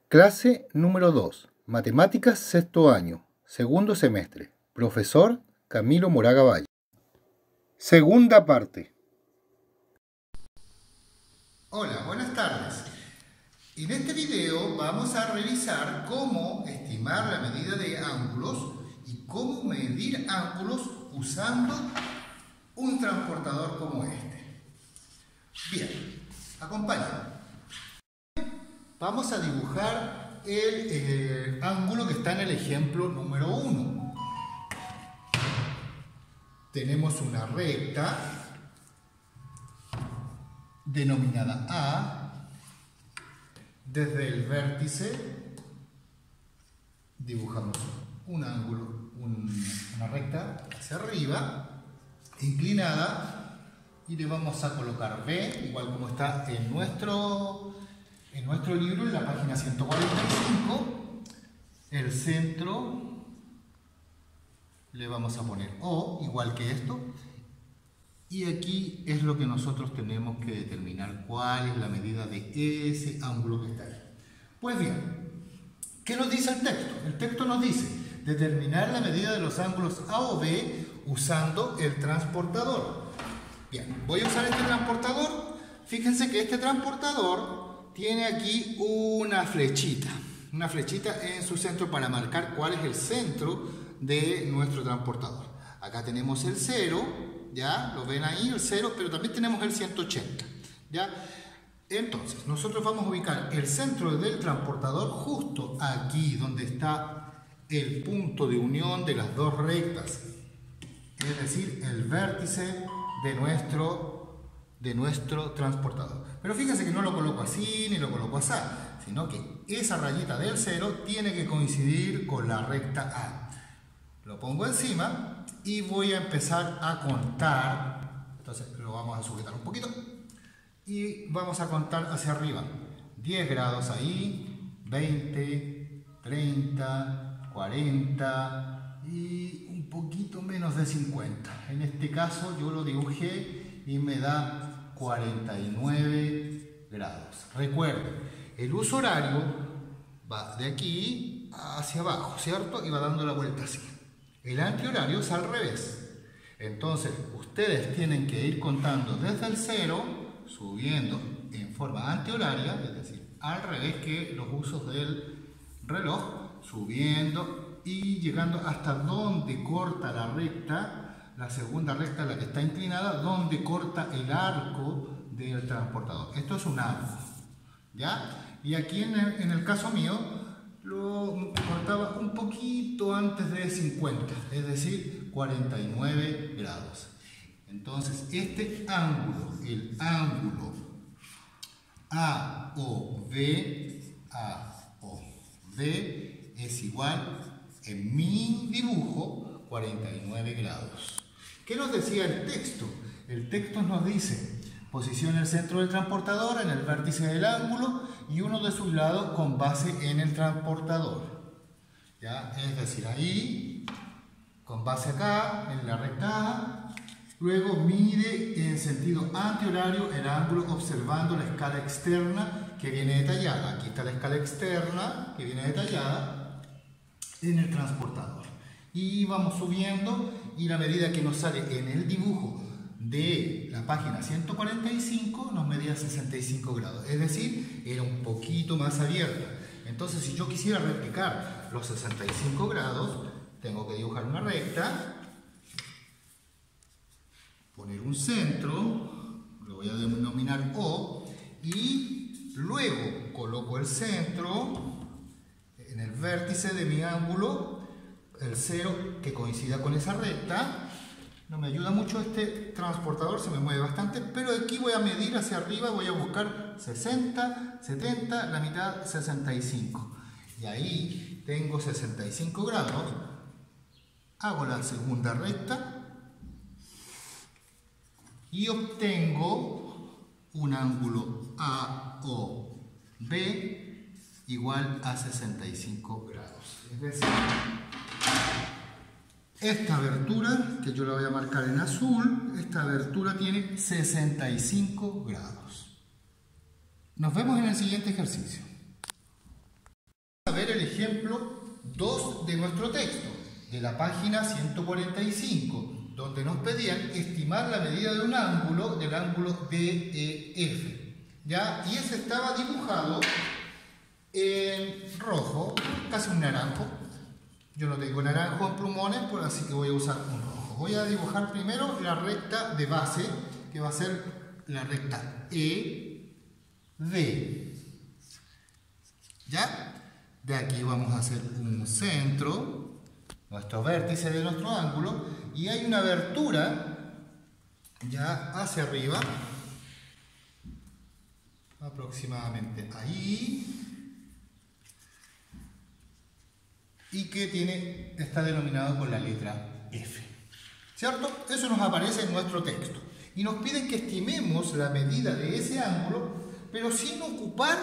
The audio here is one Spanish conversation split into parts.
Clase número 2, Matemáticas, sexto año, segundo semestre. Profesor Camilo Moraga Valle. Segunda parte. Hola, buenas tardes. En este video vamos a revisar cómo estimar la medida de ángulos y cómo medir ángulos usando un transportador como este. Bien, acompáñame. Vamos a dibujar el ángulo que está en el ejemplo número 1. Tenemos una recta denominada A. Desde el vértice dibujamos un ángulo, una recta hacia arriba, inclinada, y le vamos a colocar B, igual como está en nuestro libro, en la página 145. El centro le vamos a poner O, igual que esto. Y aquí es lo que nosotros tenemos que determinar, cuál es la medida de ese ángulo que está ahí. Pues bien, ¿qué nos dice el texto? El texto nos dice determinar la medida de los ángulos A o B usando el transportador. Bien, voy a usar este transportador. Fíjense que este transportador tiene aquí una flechita en su centro para marcar cuál es el centro de nuestro transportador. Acá tenemos el 0. ¿Ya? Lo ven ahí, el 0, pero también tenemos el 180. ¿Ya? Entonces, nosotros vamos a ubicar el centro del transportador justo aquí, donde está el punto de unión de las dos rectas. Es decir, el vértice de nuestro transportador. Pero fíjense que no lo coloco así, ni lo coloco así, sino que esa rayita del 0 tiene que coincidir con la recta A. Lo pongo encima y voy a empezar a contar. Entonces lo vamos a sujetar un poquito y vamos a contar hacia arriba. 10 grados ahí, 20, 30, 40 y un poquito menos de 50. En este caso yo lo dibujé y me da 49 grados. Recuerden, el uso horario va de aquí hacia abajo, ¿cierto? Y va dando la vuelta así. El antihorario es al revés. Entonces, ustedes tienen que ir contando desde el 0, subiendo en forma antihoraria, es decir, al revés que los usos del reloj, subiendo y llegando hasta donde corta la recta, la segunda recta, la que está inclinada, donde corta el arco del transportador. Esto es un arco, ¿ya? Y aquí en el caso mío, lo cortaba un poquito antes de 50, es decir, 49 grados. Entonces, este ángulo, el ángulo AOB, es igual, en mi dibujo, 49 grados. ¿Qué nos decía el texto? El texto nos dice: posicione el centro del transportador en el vértice del ángulo y uno de sus lados con base en el transportador. ¿Ya? Es decir, ahí, con base acá, en la recta A. Luego mide en sentido antihorario el ángulo observando la escala externa que viene detallada. Aquí está la escala externa que viene detallada en el transportador. Y vamos subiendo, y la medida que nos sale en el dibujo de la página 145 nos medía 65 grados, es decir, era un poquito más abierta. Entonces, si yo quisiera replicar los 65 grados, tengo que dibujar una recta, poner un centro, lo voy a denominar O, y luego coloco el centro en el vértice de mi ángulo, el 0 que coincida con esa recta. No me ayuda mucho este transportador, se me mueve bastante, pero aquí voy a medir hacia arriba, voy a buscar 60, 70, la mitad 65. Y ahí tengo 65 grados. Hago la segunda recta y obtengo un ángulo AOB igual a 65 grados. Es decir, esta abertura, que yo la voy a marcar en azul, esta abertura tiene 65 grados. Nos vemos en el siguiente ejercicio. ver el ejemplo 2 de nuestro texto, de la página 145, donde nos pedían estimar la medida de un ángulo, del ángulo DEF. ¿Ya? Y ese estaba dibujado en rojo, casi un naranjo. Yo no tengo naranjo en plumones, así que voy a usar un rojo. Voy a dibujar primero la recta de base, que va a ser la recta ED. ¿Ya? De aquí vamos a hacer un centro, nuestro vértice de nuestro ángulo, y hay una abertura ya hacia arriba, aproximadamente ahí, y que está denominado con la letra F. ¿Cierto? Eso nos aparece en nuestro texto. Y nos piden que estimemos la medida de ese ángulo, pero sin ocupar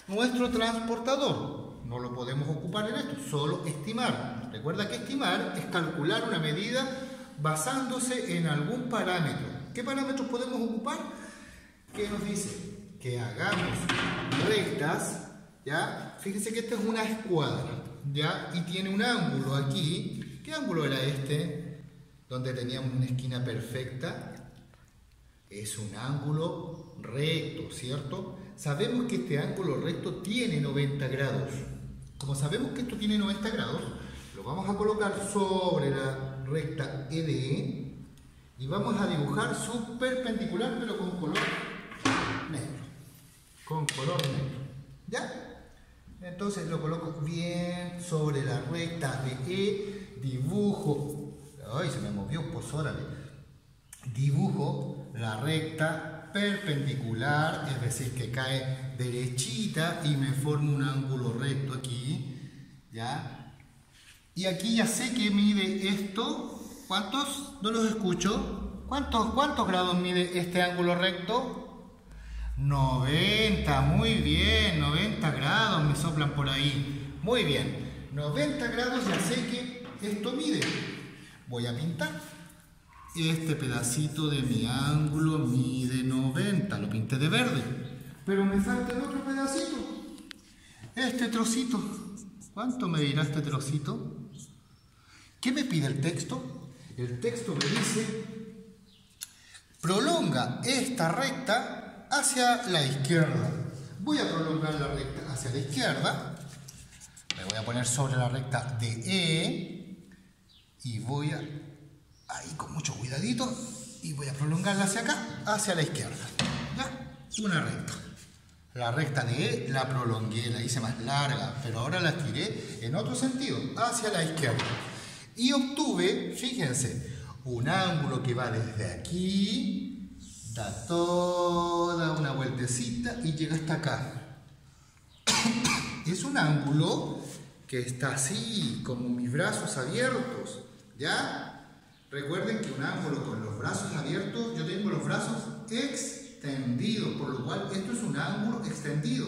nuestro transportador. No lo podemos ocupar en esto, solo estimar. Recuerda que estimar es calcular una medida basándose en algún parámetro. ¿Qué parámetros podemos ocupar? ¿Qué nos dice? Que hagamos rectas, ¿ya? Fíjense que esta es una escuadra, ¿ya? Y tiene un ángulo aquí. ¿Qué ángulo era este? Donde teníamos una esquina perfecta. Es un ángulo recto, ¿cierto? Sabemos que este ángulo recto tiene 90 grados. Como sabemos que esto tiene 90 grados, lo vamos a colocar sobre la recta EDE y vamos a dibujar su perpendicular, pero con color negro. Con color negro. ¿Ya? Entonces lo coloco bien sobre la recta de E, dibujo. Ay, se me movió, pues órale. Dibujo la recta perpendicular, es decir, que cae derechita y me forma un ángulo recto aquí, ¿ya? Y aquí ya sé que mide esto. ¿Cuántos? No los escucho. ¿Cuántos grados mide este ángulo recto? 90, muy bien, 90 grados me soplan por ahí. Muy bien, 90 grados ya sé que esto mide. Voy a pintar. Este pedacito de mi ángulo mide 90, lo pinté de verde. Pero me falta el otro pedacito. Este trocito. ¿Cuánto medirá este trocito? ¿Qué me pide el texto? El texto me dice: prolonga esta recta hacia la izquierda. Voy a prolongar la recta hacia la izquierda. Me voy a poner sobre la recta de E y voy a... ahí con mucho cuidadito, y voy a prolongarla hacia acá, hacia la izquierda. ¿Ya? Una recta. La recta de E la prolongué, la hice más larga, pero ahora la estiré en otro sentido, hacia la izquierda. Y obtuve, fíjense, un ángulo que va desde aquí, da toda una vueltecita y llega hasta acá. Es un ángulo que está así, como mis brazos abiertos, ¿ya? Recuerden que un ángulo con los brazos abiertos, yo tengo los brazos extendidos, por lo cual esto es un ángulo extendido.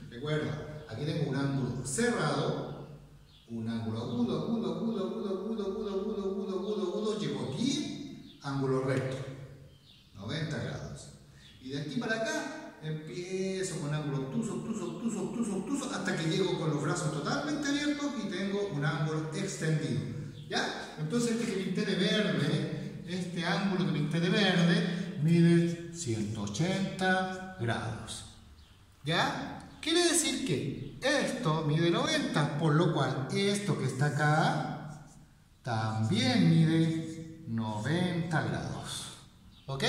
Recuerda, aquí tengo un ángulo cerrado, un ángulo agudo, agudo, agudo, agudo, agudo, agudo, agudo, agudo, agudo, agudo, llego aquí, ángulo recto, 90 grados. Y de aquí para acá empiezo con ángulo obtuso, obtuso, obtuso, obtuso, obtuso, hasta que llego con los brazos totalmente abiertos y tengo un ángulo extendido. ¿Ya? Entonces este que pinté de verde, este ángulo que pinté de verde, mide 180 grados. ¿Ya? Quiere decir que esto mide 90, por lo cual esto que está acá también mide 90 grados. ¿Ok?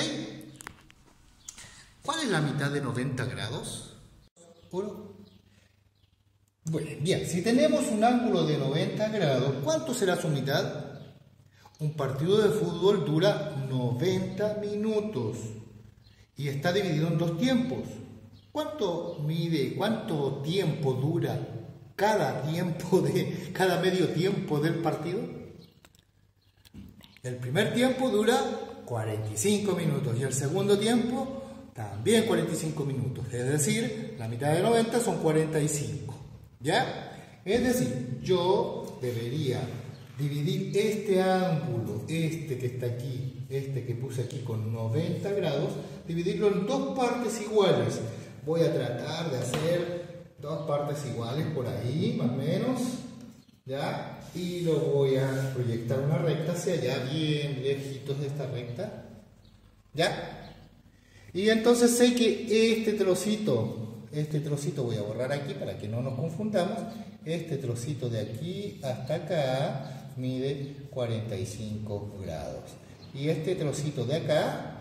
¿Cuál es la mitad de 90 grados? 1. Bueno, bien, si tenemos un ángulo de 90 grados, ¿cuánto será su mitad? Un partido de fútbol dura 90 minutos y está dividido en 2 tiempos. ¿Cuánto tiempo dura cada medio tiempo del partido? El primer tiempo dura 45 minutos y el segundo tiempo también 45 minutos. Es decir, la mitad de 90 son 45. ¿Ya? Es decir, yo debería dividir este ángulo, este que está aquí, este que puse aquí con 90 grados, dividirlo en 2 partes iguales. Voy a tratar de hacer 2 partes iguales por ahí, más o menos, ¿ya? Y lo voy a proyectar una recta hacia allá, bien lejitos de esta recta, ¿ya? Y entonces sé que este trocito voy a borrar aquí para que no nos confundamos. Este trocito de aquí hasta acá mide 45 grados. Y este trocito de acá,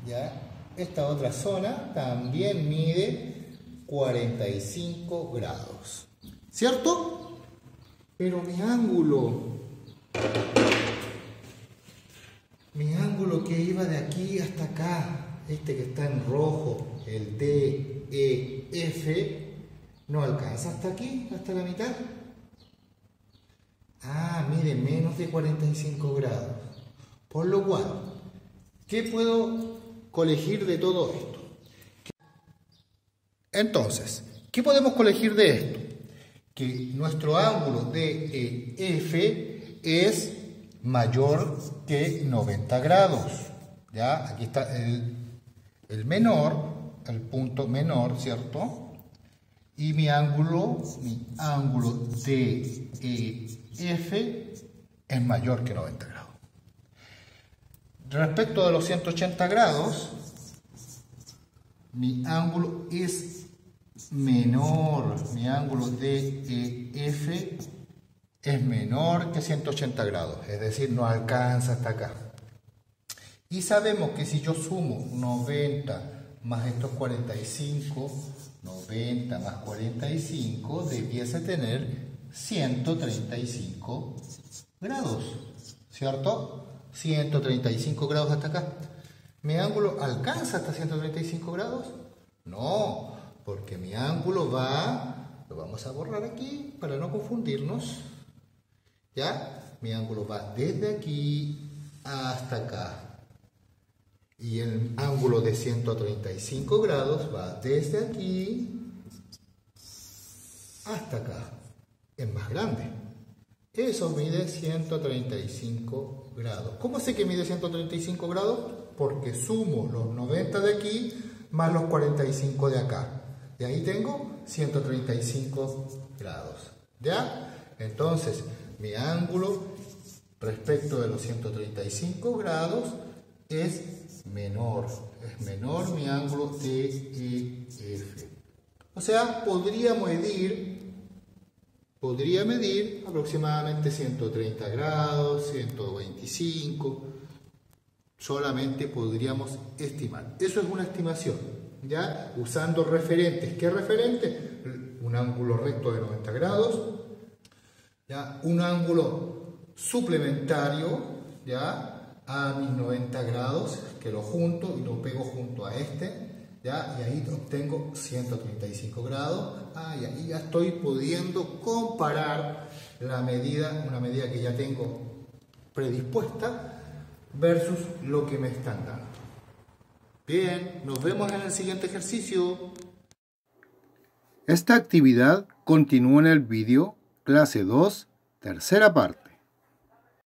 ¿ya? Esta otra zona también mide 45 grados, ¿cierto? Pero mi ángulo que iba de aquí hasta acá, este que está en rojo, el DEF, no alcanza hasta aquí, hasta la mitad. Mide menos de 45 grados. Por lo cual, ¿qué puedo colegir de todo esto? Entonces, ¿qué podemos colegir de esto? Que nuestro ángulo DEF es mayor que 90 grados. ¿Ya? Aquí está el menor, el punto menor, ¿cierto? Y mi ángulo DEF es mayor que 90 grados. Respecto de los 180 grados, mi ángulo es menor, mi ángulo DEF es menor que 180 grados, es decir, no alcanza hasta acá. Y sabemos que si yo sumo 90 más estos 45, 90 más 45, debiese tener 135 grados, ¿cierto? 135 grados hasta acá. ¿Mi ángulo alcanza hasta 135 grados? No, porque mi ángulo va, lo vamos a borrar aquí para no confundirnos, ¿ya? Mi ángulo va desde aquí hasta acá. Y el ángulo de 135 grados va desde aquí hasta acá. Es más grande. Eso mide 135 grados. ¿Cómo sé que mide 135 grados? Porque sumo los 90 de aquí más los 45 de acá. Y ahí tengo 135 grados. ¿Ya? Entonces, mi ángulo respecto de los 135 grados es menor mi ángulo DEF. O sea, podría medir aproximadamente 130 grados, 125, solamente podríamos estimar. Eso es una estimación, ¿ya? Usando referentes. ¿Qué referente? Un ángulo recto de 90 grados, ¿ya? Un ángulo suplementario, ¿ya? A mis 90 grados, que lo junto y lo pego junto a este, ¿ya? Y ahí obtengo 135 grados. Y ahí ya estoy pudiendo comparar la medida, una medida que ya tengo predispuesta, versus lo que me están dando. Bien, nos vemos en el siguiente ejercicio. Esta actividad continúa en el vídeo clase 2, tercera parte.